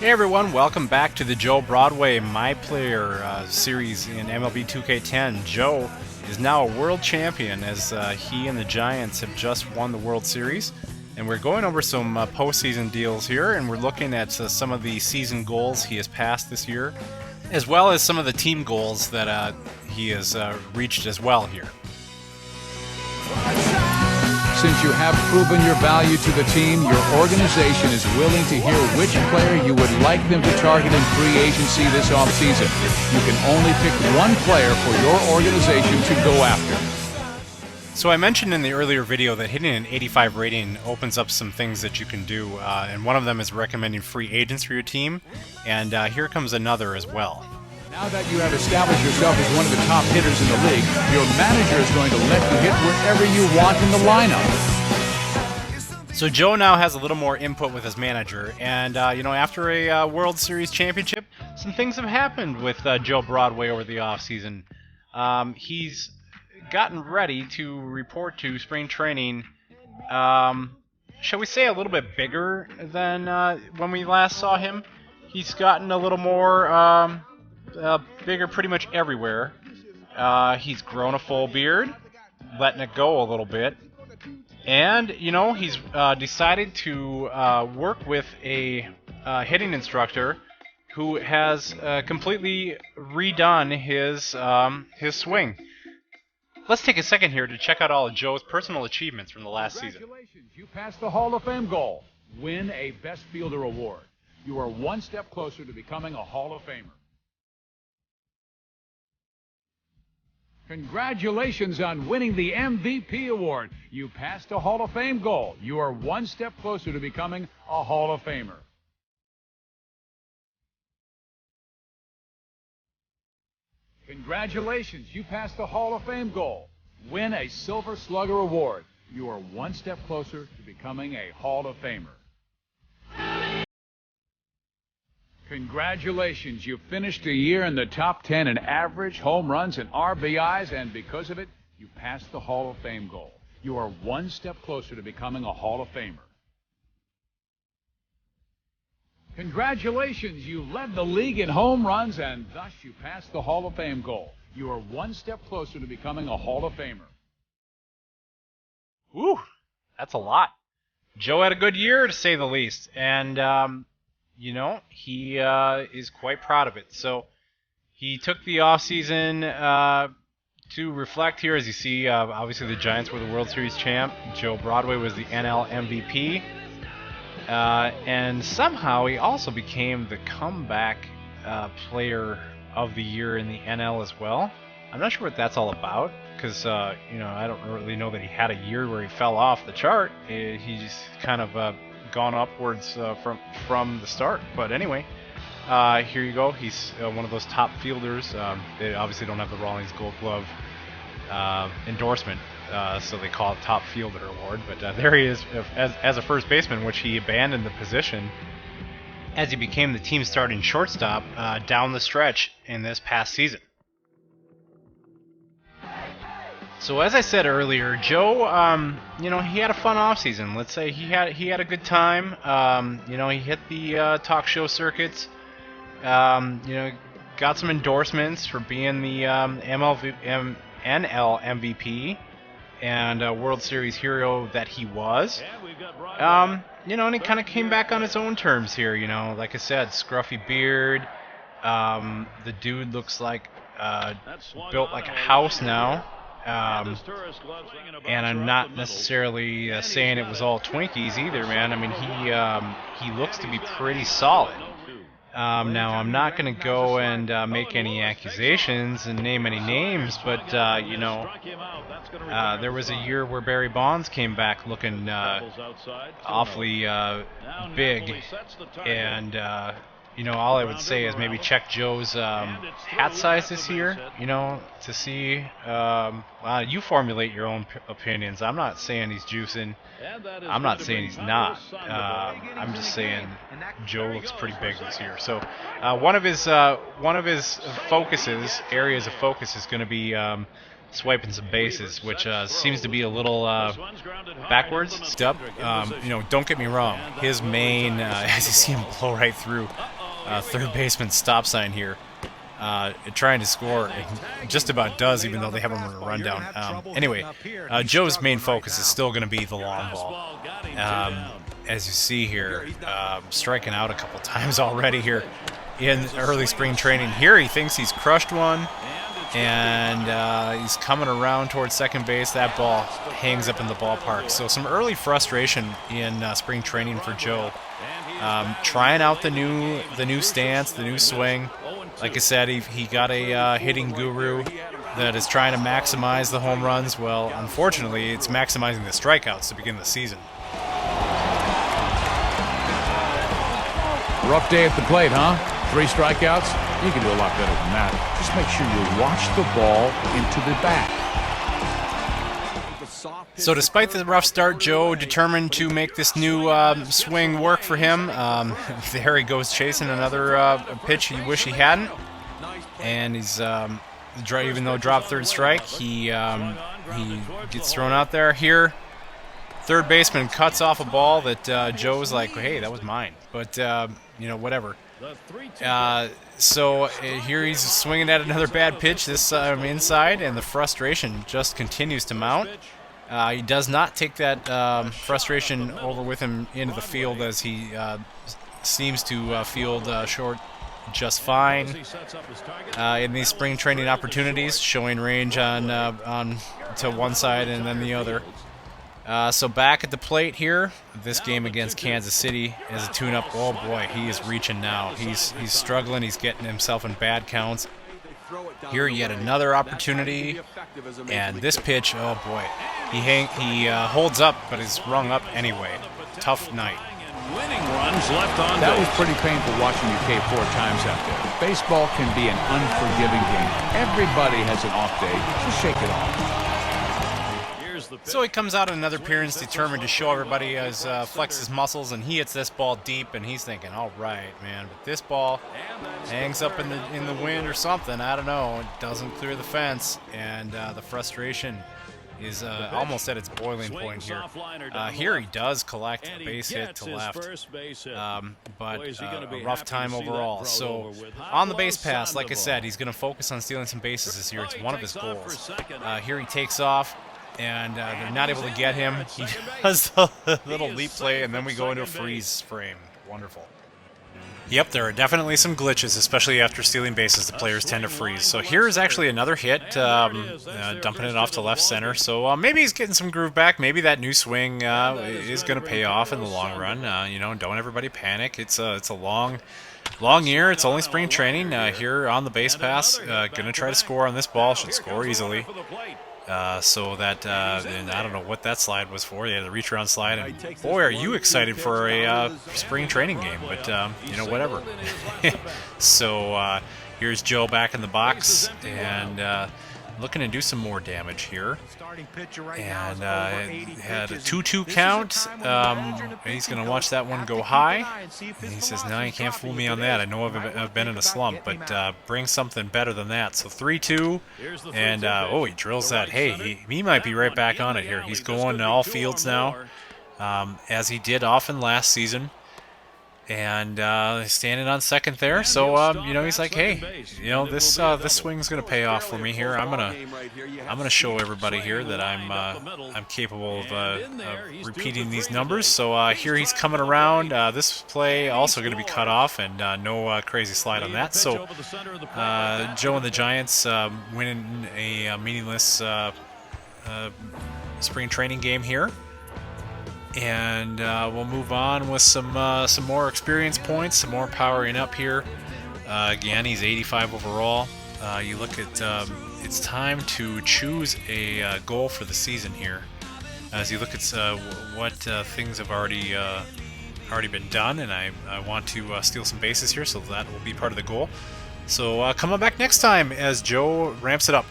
Hey everyone, welcome back to the Joe Broadway My Player series in MLB 2K10. Joe is now a world champion as he and the Giants have just won the World Series. And we're going over some postseason deals here, and we're looking at some of the season goals he has passed this year, as well as some of the team goals that he has reached as well here. Since you have proven your value to the team, your organization is willing to hear which player you would like them to target in free agency this offseason. You can only pick one player for your organization to go after. So I mentioned in the earlier video that hitting an 85 rating opens up some things that you can do, and one of them is recommending free agents for your team, and here comes another as well. Now that you have established yourself as one of the top hitters in the league, your manager is going to let you hit wherever you want in the lineup. So Joe now has a little more input with his manager, and after a World Series championship, some things have happened with Joe Broadway over the offseason. He's gotten ready to report to spring training, shall we say a little bit bigger than when we last saw him. He's gotten a little more bigger pretty much everywhere. He's grown a full beard, letting it go a little bit. And, he's decided to work with a hitting instructor who has completely redone his swing. Let's take a second here to check out all of Joe's personal achievements from the last season. Congratulations, you passed the Hall of Fame goal. Win a Best Fielder award. You are one step closer to becoming a Hall of Famer. Congratulations on winning the MVP award. You passed a Hall of Fame goal. You are one step closer to becoming a Hall of Famer. Congratulations, you passed the Hall of Fame goal. Win a Silver Slugger award. You are one step closer to becoming a Hall of Famer. Congratulations, you finished a year in the top 10 in average, home runs, and RBIs, and because of it, you passed the Hall of Fame goal. You are one step closer to becoming a Hall of Famer. Congratulations, you led the league in home runs, and thus you passed the Hall of Fame goal. You are one step closer to becoming a Hall of Famer. Whew, that's a lot. Joe had a good year, to say the least, and he is quite proud of it. So he took the offseason to reflect here. As you see, obviously the Giants were the World Series champ. Joe Broadway was the NL MVP. And somehow he also became the comeback player of the year in the NL as well. I'm not sure what that's all about, because I don't really know that he had a year where he fell off the chart. He's kind of gone upwards from the start. But anyway, here you go. He's one of those top fielders. They obviously don't have the Rawlings Gold Glove endorsement, so they call it Top Fielder Award. But there he is as a first baseman, which he abandoned the position as he became the team's starting shortstop down the stretch in this past season. So as I said earlier, Joe, he had a fun offseason. Let's say he had a good time. He hit the talk show circuits. Got some endorsements for being the NL MVP and World Series hero that he was. And he kind of came back on his own terms here. Like I said, scruffy beard. The dude looks like built like a house now. And I'm not necessarily saying it was all Twinkies either, man. I mean, he looks to be pretty solid. Now, I'm not going to go and make any accusations and name any names, but, there was a year where Barry Bonds came back looking awfully big, and all I would say is maybe check Joe's hat size this year, to see. You formulate your own opinions. I'm not saying he's juicing. I'm not saying he's not. I'm just saying Joe looks pretty big this year. So one of his areas of focus is going to be swiping some bases, which seems to be a little backwards. Don't get me wrong. His main, as you see him blow right through, third baseman stop sign here, trying to score, and just about does, even though they have him on a rundown. Anyway, Joe's main focus is still going to be the long ball. As you see here, striking out a couple times already here in early spring training. Here he thinks he's crushed one, and he's coming around towards second base. That ball hangs up in the ballpark. So some early frustration in spring training for Joe. Trying out the new stance, the new swing. Like I said, he got a hitting guru that is trying to maximize the home runs. Well, unfortunately, it's maximizing the strikeouts to begin the season. Rough day at the plate, huh? 3 strikeouts? You can do a lot better than that. Just make sure you watch the ball into the bat. So despite the rough start, Joe determined to make this new swing work for him. There he goes chasing another pitch he wish he hadn't. And he's, even though dropped third strike, he gets thrown out there. Here, third baseman cuts off a ball that Joe's like, hey, that was mine. But, whatever. So here he's swinging at another bad pitch, this inside, and the frustration just continues to mount. He does not take that frustration over with him into the field, as he seems to field short just fine in these spring training opportunities, showing range on to one side and then the other. So back at the plate here, this game against Kansas City as a tune-up. Oh boy, he is reaching now. He's struggling. He's getting himself in bad counts. Here yet another opportunity, and this pitch, oh boy, he holds up, but is rung up anyway. Tough night. That was pretty painful watching you K 4 times out there. Baseball can be an unforgiving game. Everybody has an off day. Just shake it off. So he comes out in another appearance determined to show everybody as flex his muscles, and he hits this ball deep, and he's thinking, all right, man, but this ball hangs up in the wind or something. I don't know. It doesn't clear the fence, and the frustration is almost at its boiling point here. Here he does collect a base hit to left, but a rough time overall. So on the base pass, like I said, he's going to focus on stealing some bases this year. It's one of his goals. Here he takes off, and they're not able to get him. He does the little leap play, and then we go into a freeze frame. Wonderful. Yep, there are definitely some glitches, especially after stealing bases. The players tend to freeze. So here's actually another hit, dumping it off to left center. So maybe he's getting some groove back. Maybe that new swing is going to pay off in the long run. Don't everybody panic. It's a long year. It's only spring training. Here on the base pass, going to try to score on this ball. Should score easily. So that, and I don't know what that slide was for. Yeah, the reach around slide. And boy, are you excited for a spring training game, but, whatever. So here's Joe back in the box, and looking to do some more damage here. And had a 2-2 count. He's going to watch that one go high. And he says, no, you can't fool me on that. I know I've been in a slump, but bring something better than that. So 3-2. And, he drills that. Hey, he might be right back on it here. He's going to all fields now, as he did often last season. And standing on second there, so he's like, hey, this swing's gonna pay off for me here. I'm gonna show everybody here that I'm capable of repeating these numbers. So here he's coming around. This play also gonna be cut off, and no crazy slide on that. So Joe and the Giants winning a meaningless spring training game here. And we'll move on with some more experience points, some more powering up here. Again, he's 85 overall. You look at it's time to choose a goal for the season here. As you look at what things have already been done, and I want to steal some bases here, so that will be part of the goal. So come on back next time as Joe ramps it up.